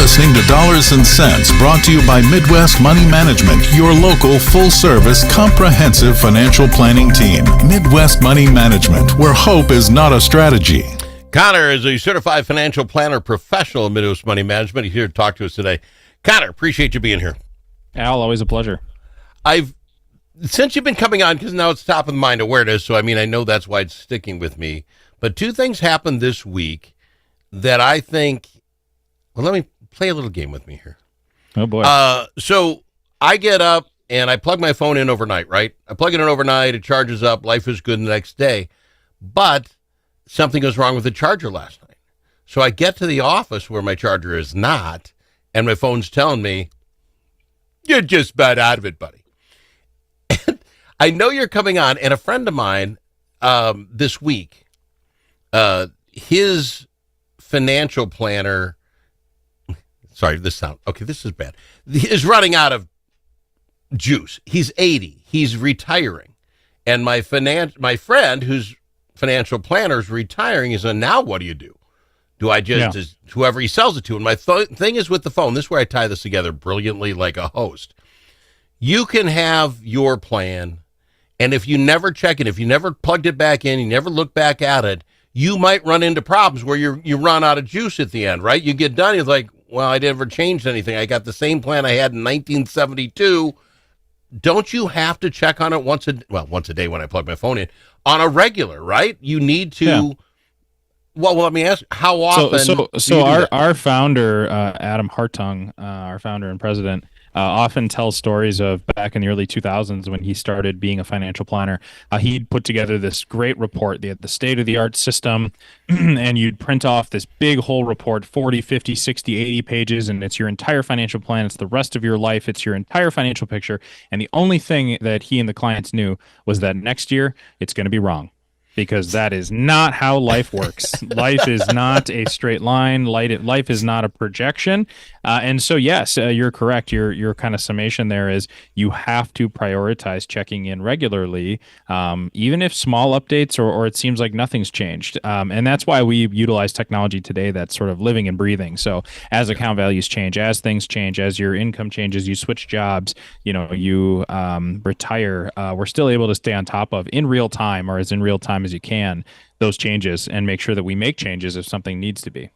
listening to Dollars and Cents, brought to you by Midwest Money Management, your local full-service comprehensive financial planning team. Midwest Money Management, where hope is not a strategy. Connor is a certified financial planner professional in Midwest Money Management. He's here to talk to us today. Connor, appreciate you being here. Al, always a pleasure. Since you've been coming on, because now it's top of mind awareness, so I know that's why it's sticking with me. But two things happened this week that I think, well, let me play a little game with me here. Oh, boy. So I get up and I plug my phone in overnight, right? I plug it in overnight, it charges up, life is good the next day. But something goes wrong with the charger last night. So I get to the office where my charger is not, and my phone's telling me, you're just about out of it, buddy. And I know you're coming on, and a friend of mine this week, his financial planner, this is bad, is running out of juice. He's 80. He's retiring. And my friend who's financial planner is retiring. He said, now what do you do? Do I just whoever he sells it to? And my thing is with the phone, this is where I tie this together brilliantly like a host. You can have your plan, and if you never check it, if you never plugged it back in, you never look back at it, you might run into problems where you run out of juice at the end, right? You get done, you're like, well, I never changed anything. I got the same plan I had in 1972. Don't you have to check on it once a day when I plug my phone in, on a regular, right? You need to... Yeah. Well, let me ask, how often? So our founder, Adam Hartung, our founder and president, often tells stories of back in the early 2000s when he started being a financial planner. He'd put together this great report. They had the state-of-the-art system, and you'd print off this big whole report, 40, 50, 60, 80 pages, and it's your entire financial plan. It's the rest of your life. It's your entire financial picture. And the only thing that he and the clients knew was that next year it's going to be wrong. Because that is not how life works. Life is not a straight line. Life is not a projection. And so, yes, you're correct. Your kind of summation there is you have to prioritize checking in regularly, even if small updates or it seems like nothing's changed. And that's why we utilize technology today that's sort of living and breathing. So as account values change, as things change, as your income changes, you switch jobs, you retire, we're still able to stay on top of in real time, or as in real time as you can, those changes, and make sure that we make changes if something needs to be.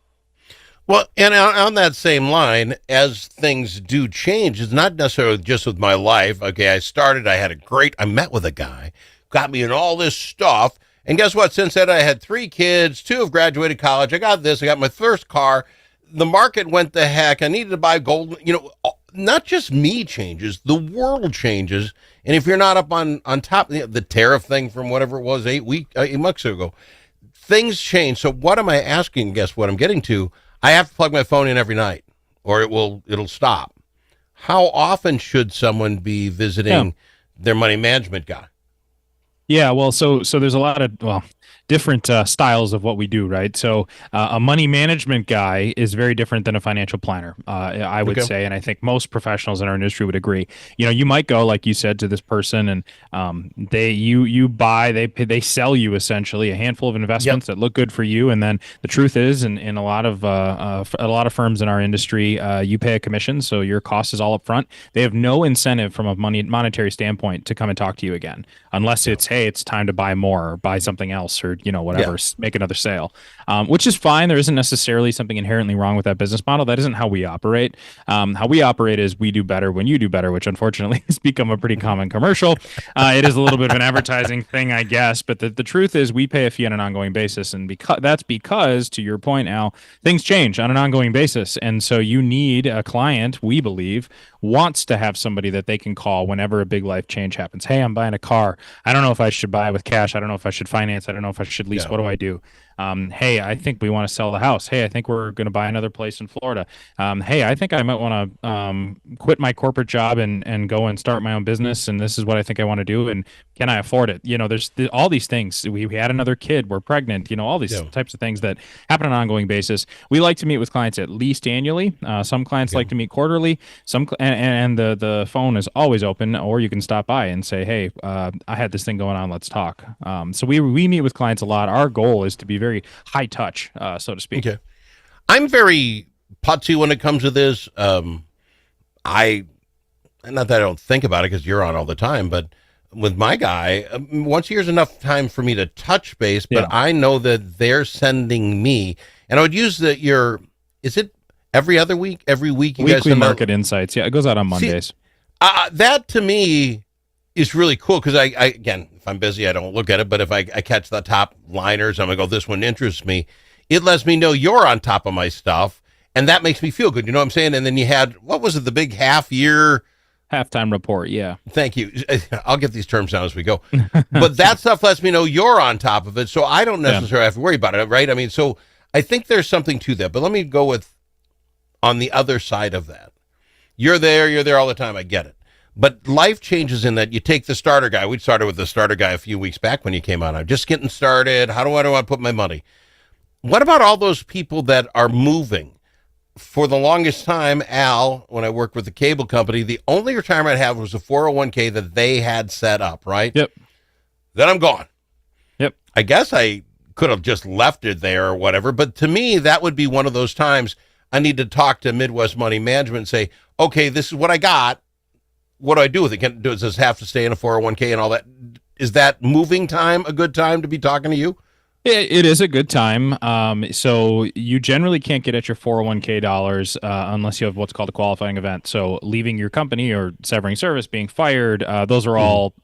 Well, and on that same line, as things do change, it's not necessarily just with my life. Okay, I met with a guy, got me in all this stuff, and guess what? Since then, I had 3 kids, 2 have graduated college, I got my first car, the market went the heck, I needed to buy gold, not just me changes, the world changes. And if you're not up on top of the tariff thing from whatever it was 8 months ago, things change. So what am I asking? Guess what I'm getting to? I have to plug my phone in every night or it'll stop. How often should someone be visiting their money management guy? Yeah, well, so there's a lot of, different styles of what we do, right? So a money management guy is very different than a financial planner, I would say, and I think most professionals in our industry would agree. You might go, like you said, to this person, and they sell you essentially a handful of investments that look good for you, and then the truth is, in a lot of firms in our industry, you pay a commission, so your cost is all up front. They have no incentive from a monetary standpoint to come and talk to you again, unless it's, hey, it's time to buy more or buy something else, or whatever, make another sale, which is fine. There isn't necessarily something inherently wrong with that business model. That isn't how we operate. How we operate is we do better when you do better, which unfortunately has become a pretty common commercial. It is a little bit of an advertising thing, I guess, but the truth is we pay a fee on an ongoing basis, and because, to your point, Al, things change on an ongoing basis, and so you need a client, we believe, wants to have somebody that they can call whenever a big life change happens. Hey, I'm buying a car. I don't know if I should buy with cash. I don't know if I should finance. I don't know if I should lease. What do I do? Hey, I think we want to sell the house. Hey, I think we're going to buy another place in Florida. Hey, I think I might want to quit my corporate job and go and start my own business. And this is what I think I want to do. And can I afford it? There's all these things. We had another kid. We're pregnant. All these types of things that happen on an ongoing basis. We like to meet with clients at least annually. Some clients like to meet quarterly. And the phone is always open, or you can stop by and say, hey, I had this thing going on. Let's talk. So we meet with clients a lot. Our goal is to be very high touch, so to speak. Okay. I'm very putsy when it comes to this. Not that I don't think about it because you're on all the time, but with my guy, once a year is enough time for me to touch base, but I know that they're sending me, and I would use is it every other week? Every week you Weekly guys send market insights. Yeah, it goes out on Mondays. See, that to me is really cool because I, again, if I'm busy, I don't look at it, but if I catch the top liners, I'm going to go, this one interests me. It lets me know you're on top of my stuff, and that makes me feel good. You know what I'm saying? And then you had, what was it, the big halftime report, yeah. Thank you. I'll get these terms down as we go. But that stuff lets me know you're on top of it, so I don't necessarily have to worry about it, right? I mean, so I think there's something to that. But let me go with on the other side of that. You're there all the time. I get it. But life changes in that you take the starter guy. We started with the starter guy a few weeks back when you came on. I'm just getting started. How do I want to put my money? What about all those people that are moving? For the longest time, Al, when I worked with the cable company, the only retirement I had was a 401k that they had set up, right? Yep. Then I'm gone. Yep. I guess I could have just left it there or whatever, but to me, that would be one of those times I need to talk to Midwest Money Management and say, okay, this is what I got. What do I do with it? Does this have to stay in a 401k and all that? Is that moving time a good time to be talking to you? It is a good time. So you generally can't get at your 401k dollars unless you have what's called a qualifying event. So leaving your company or severing service, being fired, those are all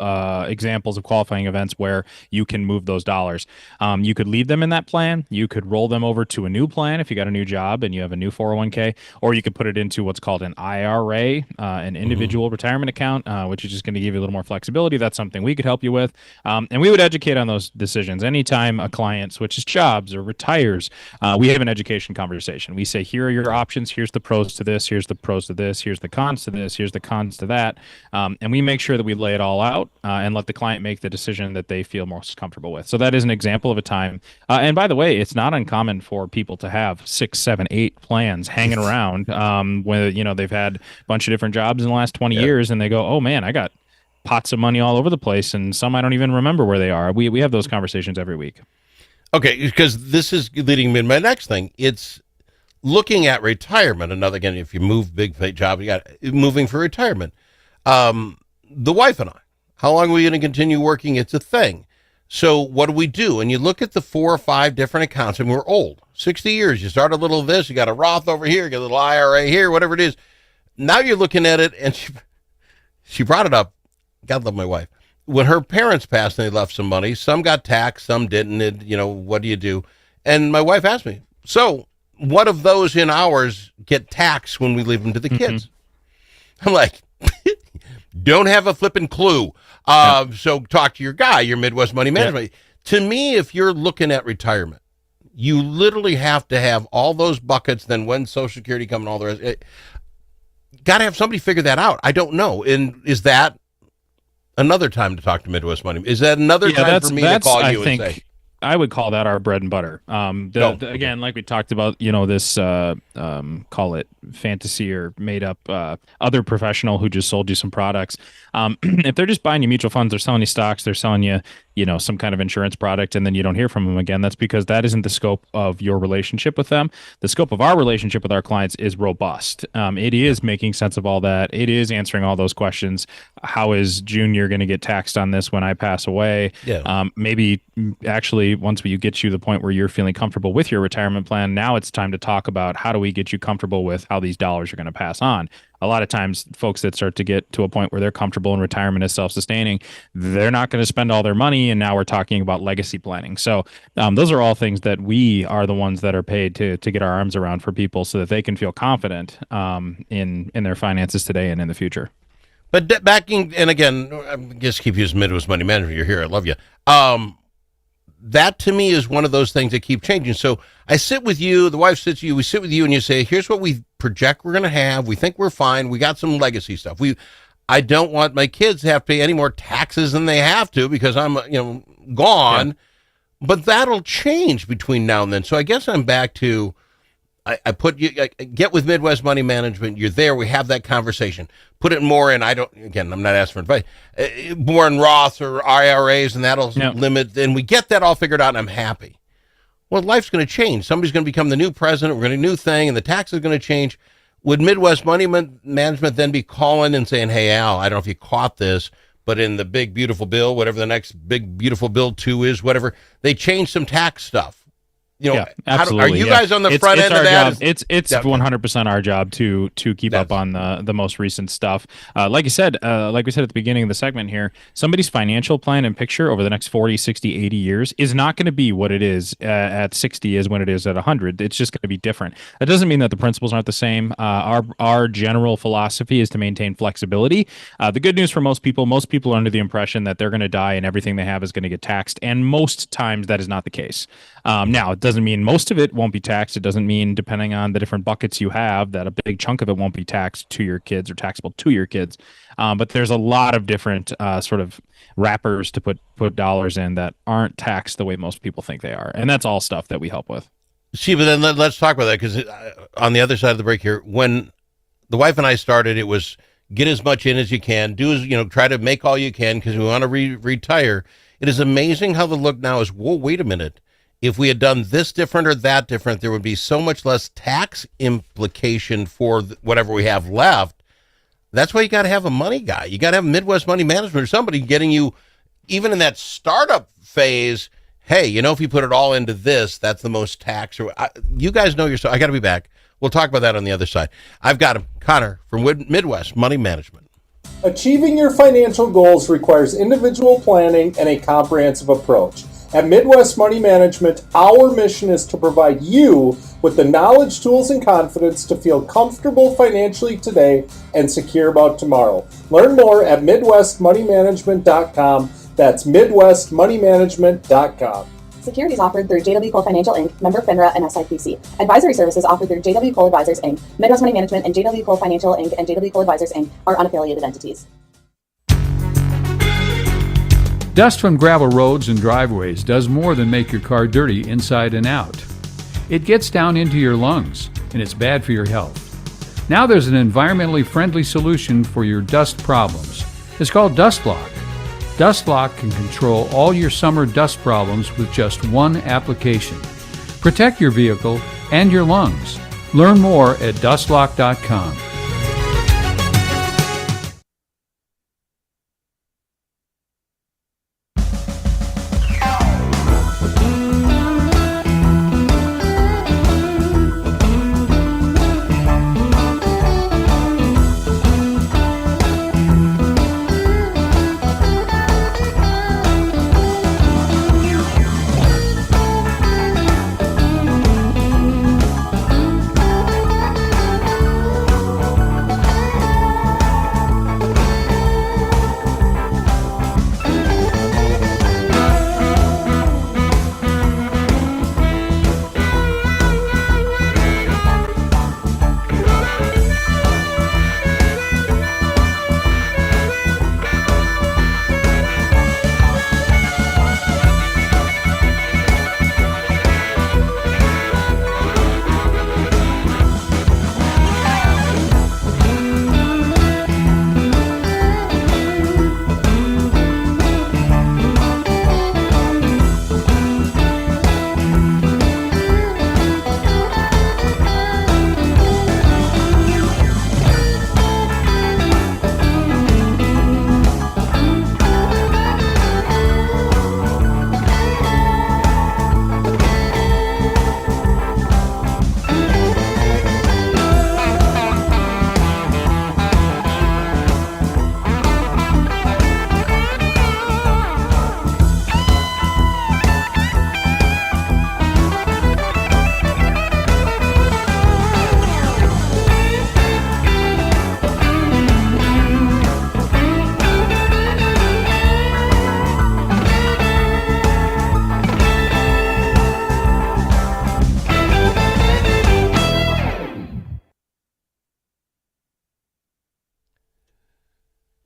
examples of qualifying events where you can move those dollars. You could leave them in that plan. You could roll them over to a new plan if you got a new job and you have a new 401k, or you could put it into what's called an IRA, an individual retirement account, which is just going to give you a little more flexibility. That's something we could help you with. And we would educate on those decisions. Anytime a client switches jobs or retires, we have an education conversation. We say, here are your options. Here's the pros to this. Here's the pros to this. Here's the cons to this. Here's the cons to that. And we make sure that we lay it all out and let the client make the decision that they feel most comfortable with. So that is an example of a time. And by the way, it's not uncommon for people to have 6, 7, 8 plans hanging around when they've had a bunch of different jobs in the last 20 years, and they go, oh man, I got pots of money all over the place, and some I don't even remember where they are. We have those conversations every week. Okay, because this is leading me to my next thing. It's looking at retirement. Another, again, if you move big job, you got moving for retirement. The wife and I, how long are we going to continue working? It's a thing. So what do we do? And you look at the 4 or 5 different accounts, and we're old, 60 years. You start a little of this, you got a Roth over here, you got a little IRA here, whatever it is. Now you're looking at it, and she brought it up. God love my wife. When her parents passed and they left some money, some got taxed, some didn't. What do you do? And my wife asked me, so what of those in ours get taxed when we leave them to the kids? I'm like, don't have a flipping clue. So talk to your guy, your Midwest Money Management. To me, if you're looking at retirement, you literally have to have all those buckets. Then when Social Security comes and all the rest, got to have somebody figure that out. I don't know. And is that another time to talk to Midwest Money? Is that another time for me to call you and say? I would call that our bread and butter. Again, like we talked about, this call it fantasy or made up other professional who just sold you some products. If they're just buying you mutual funds, they're selling you stocks, they're selling you, some kind of insurance product, and then you don't hear from them again, that's because that isn't the scope of your relationship with them. The scope of our relationship with our clients is robust. It is making sense of all that. It is answering all those questions. How is Junior going to get taxed on this when I pass away? Maybe actually once you get you to the point where you're feeling comfortable with your retirement plan, now it's time to talk about how do we get you comfortable with how these dollars are going to pass on. A lot of times folks that start to get to a point where they're comfortable in retirement is self-sustaining, they're not going to spend all their money. And now we're talking about legacy planning. So those are all things that we are the ones that are paid to get our arms around for people so that they can feel confident in their finances today and in the future. But backing, and again, I just keep using Midwest Money Management. You're here. I love you. That to me is one of those things that keep changing. So I sit with you, the wife sits with you, we sit with you and you say, here's what we project we're going to have. We think we're fine. We got some legacy stuff. I don't want my kids to have to pay any more taxes than they have to because I'm, gone. Yeah. But that'll change between now and then. So I guess I'm back to, I get with Midwest Money Management. You're there. We have that conversation. Put it more in, I'm not asking for advice, more in Roth or IRAs, and that'll limit. And we get that all figured out, and I'm happy. Well, life's going to change. Somebody's going to become the new president. We're going to do a new thing, and the tax is going to change. Would Midwest Money Management then be calling and saying, hey, Al, I don't know if you caught this, but in the big, beautiful bill, whatever the next big, beautiful bill 2 is, whatever, they changed some tax stuff. You know, yeah, absolutely. Are you guys on the front end of that? It's 100% our job to keep up on the most recent stuff. Like we said at the beginning of the segment here, somebody's financial plan and picture over the next 40, 60, 80 years is not going to be what it is at 60 is when it is at 100. It's just going to be different. That doesn't mean that the principles aren't the same. Our general philosophy is to maintain flexibility. The good news for most people are under the impression that they're going to die and everything they have is going to get taxed. And most times that is not the case. Now, it doesn't mean most of it won't be taxed. It doesn't mean, depending on the different buckets you have, that a big chunk of it won't be taxed to your kids or taxable to your kids. But there's a lot of different sort of wrappers to put dollars in that aren't taxed the way most people think they are. And that's all stuff that we help with. See, but then let's talk about that, because on the other side of the break here, when the wife and I started, it was get as much in as you can, try to make all you can because we want to retire. It is amazing how the look now is, whoa, wait a minute. If we had done this different or that different, there would be so much less tax implication for whatever we have left. That's why you got to have a money guy. You got to have Midwest Money Management or somebody getting you, even in that startup phase, hey, if you put it all into this, that's the most tax. You guys know yourself. I got to be back. We'll talk about that on the other side. I've got him, Connor from Midwest Money Management. Achieving your financial goals requires individual planning and a comprehensive approach. At Midwest Money Management, our mission is to provide you with the knowledge, tools, and confidence to feel comfortable financially today and secure about tomorrow. Learn more at MidwestMoneyManagement.com. That's MidwestMoneyManagement.com. Securities offered through JW Cole Financial Inc., member FINRA and SIPC. Advisory services offered through JW Cole Advisors Inc., Midwest Money Management, and JW Cole Financial Inc. and JW Cole Advisors Inc. are unaffiliated entities. Dust from gravel roads and driveways does more than make your car dirty inside and out. It gets down into your lungs, and it's bad for your health. Now there's an environmentally friendly solution for your dust problems. It's called DustLock. DustLock can control all your summer dust problems with just one application. Protect your vehicle and your lungs. Learn more at dustlock.com.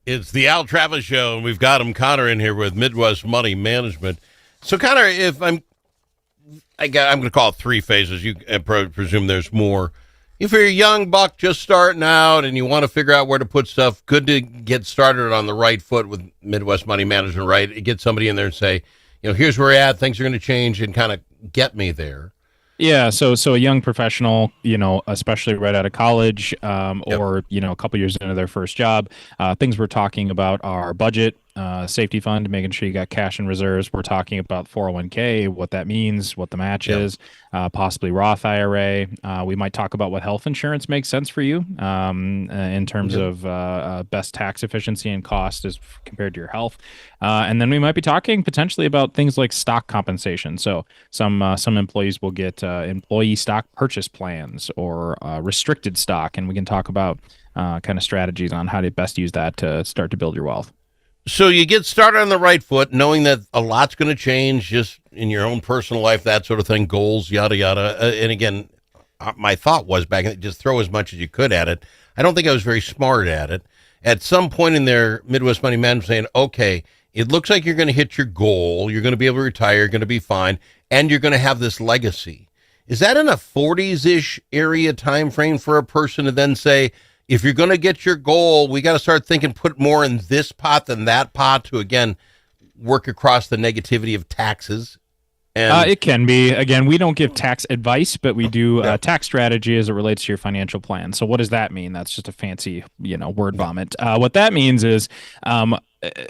It's the Al Travis Show, and we've got him, Connor, in here with Midwest Money Management. So, Connor, if I'm going to call it 3 phases. You presume there's more. If you're a young buck just starting out and you want to figure out where to put stuff, good to get started on the right foot with Midwest Money Management, right? Get somebody in there and say, here's where we're at. Things are going to change, and kind of get me there. Yeah, so a young professional, especially right out of college, or a couple years into their first job, things we're talking about are budget, safety fund, making sure you got cash and reserves. We're talking about 401k, what that means, what the match is, possibly Roth IRA. We might talk about what health insurance makes sense for you in terms of best tax efficiency and cost as compared to your health. And then we might be talking potentially about things like stock compensation. So some employees will get employee stock purchase plans or restricted stock, and we can talk about kind of strategies on how to best use that to start to build your wealth. So you get started on the right foot, knowing that a lot's going to change just in your own personal life, that sort of thing, goals, yada, yada. And again, my thought was back then, just throw as much as you could at it. I don't think I was very smart at it. At some point in their Midwest Money Management saying, okay, it looks like you're going to hit your goal. You're going to be able to retire. You're going to be fine. And you're going to have this legacy. Is that in a 40s-ish area time frame for a person to then say, if you're going to get your goal, we got to start thinking, put more in this pot than that pot to, again, work across the negativity of taxes? And it can be. Again, we don't give tax advice, but we do tax strategy as it relates to your financial plan. So what does that mean? That's just a fancy, word vomit. What that means is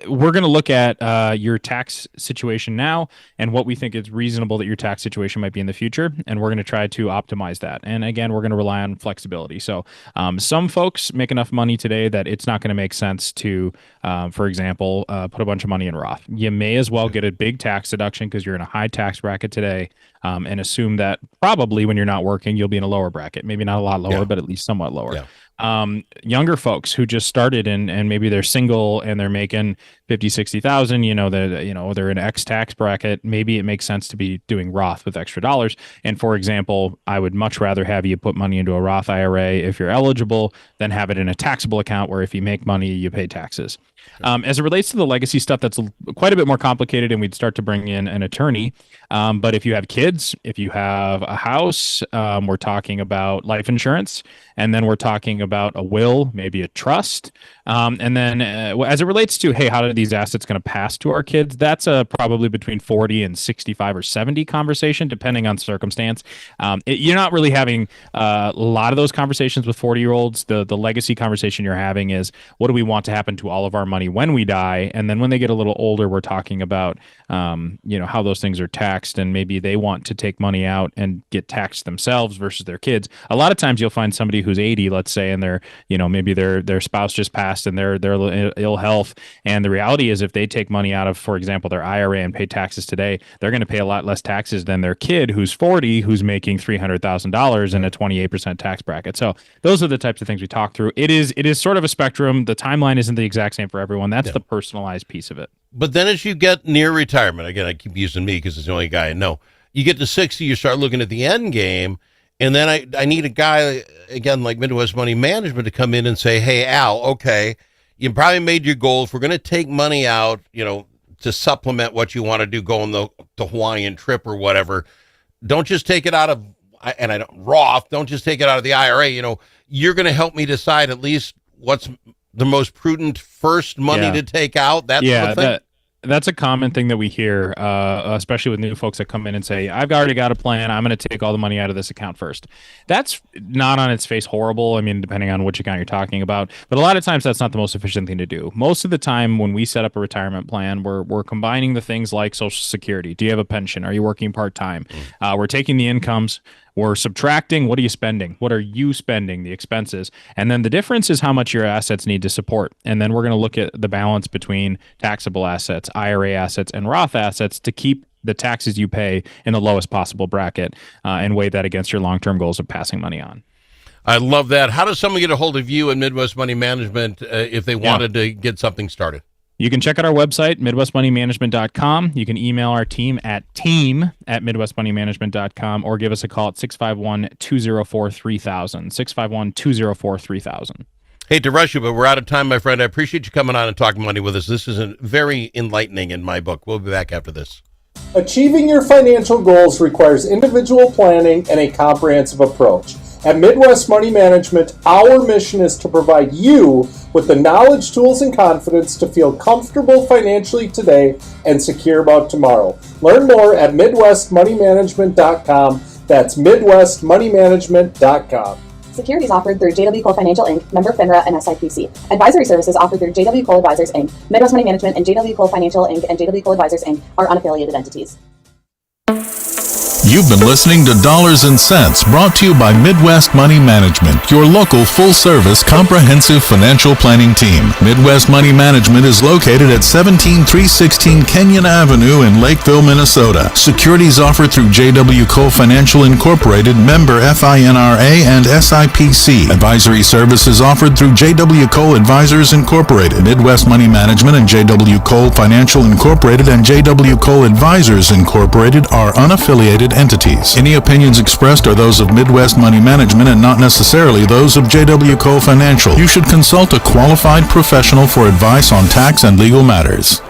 we're going to look at your tax situation now and what we think is reasonable that your tax situation might be in the future. And we're going to try to optimize that. And again, we're going to rely on flexibility. So some folks make enough money today that it's not going to make sense to, for example, put a bunch of money in Roth. You may as well get a big tax deduction because you're in a high tax bracket today, and assume that probably when you're not working, you'll be in a lower bracket. Maybe not a lot lower, but at least somewhat lower. Yeah. Younger folks who just started and maybe they're single and they're making 50, 60,000, they're in X tax bracket. Maybe it makes sense to be doing Roth with extra dollars. And for example, I would much rather have you put money into a Roth IRA if you're eligible than have it in a taxable account where if you make money, you pay taxes. As it relates to the legacy stuff, that's quite a bit more complicated, and we'd start to bring in an attorney. But if you have kids, if you have a house, we're talking about life insurance, and then we're talking about a will, maybe a trust. And then as it relates to, hey, how are these assets going to pass to our kids? That's probably between 40 and 65 or 70 conversation, depending on circumstance. You're not really having a lot of those conversations with 40-year-olds. The legacy conversation you're having is, what do we want to happen to all of our money when we die? And then when they get a little older, we're talking about how those things are taxed, and maybe they want to take money out and get taxed themselves versus their kids. A lot of times you'll find somebody who's 80, let's say, and they're maybe their spouse just passed and they're ill health, and the reality is if they take money out of, for example, their IRA and pay taxes today, they're going to pay a lot less taxes than their kid who's 40, who's making $300,000 in a 28% tax bracket. So those are the types of things we talk through. It is sort of a spectrum. The timeline isn't the exact same for everyone. That's the personalized piece of it. But then as you get near retirement, again, I keep using me because it's the only guy I know, you get to 60, you start looking at the end game, and then I need a guy, again, like Midwest Money Management, to come in and say, hey, Al, okay, you probably made your goal. If we're going to take money out, to supplement what you want to do, go on the Hawaiian trip or whatever, don't just take it out of, Roth, don't just take it out of the IRA. You're going to help me decide at least what's the most prudent first money to take out. That's the thing. That's a common thing that we hear, especially with new folks that come in and say, I've already got a plan. I'm going to take all the money out of this account first. That's not on its face horrible. I mean, depending on which account you're talking about. But a lot of times that's not the most efficient thing to do. Most of the time when we set up a retirement plan, we're combining the things like Social Security. Do you have a pension? Are you working part-time? We're taking the incomes. We're subtracting, what are you spending? What are you spending, the expenses? And then the difference is how much your assets need to support. And then we're going to look at the balance between taxable assets, IRA assets, and Roth assets to keep the taxes you pay in the lowest possible bracket and weigh that against your long-term goals of passing money on. I love that. How does someone get a hold of you and Midwest Money Management if they wanted to get something started? You can check out our website, MidwestMoneyManagement.com. You can email our team at team@MidwestMoneyManagement.com or give us a call at 651-204-3000, 651-204-3000. Hate to rush you, but we're out of time, my friend. I appreciate you coming on and talking money with us. This is very enlightening in my book. We'll be back after this. Achieving your financial goals requires individual planning and a comprehensive approach. At Midwest Money Management, our mission is to provide you with the knowledge, tools, and confidence to feel comfortable financially today and secure about tomorrow. Learn more at MidwestMoneyManagement.com. That's MidwestMoneyManagement.com. Securities offered through JW Cole Financial Inc., member FINRA and SIPC. Advisory services offered through JW Cole Advisors Inc., Midwest Money Management, and JW Cole Financial Inc. and JW Cole Advisors Inc. are unaffiliated entities. You've been listening to Dollars and Cents, brought to you by Midwest Money Management, your local full-service comprehensive financial planning team. Midwest Money Management is located at 17316 Kenyon Avenue in Lakeville, Minnesota. Securities offered through JW Cole Financial Incorporated, member FINRA and SIPC. Advisory services offered through JW Cole Advisors Incorporated. Midwest Money Management and JW Cole Financial Incorporated and JW Cole Advisors Incorporated are unaffiliated entities. Any opinions expressed are those of Midwest Money Management and not necessarily those of JW Cole Financial. You should consult a qualified professional for advice on tax and legal matters.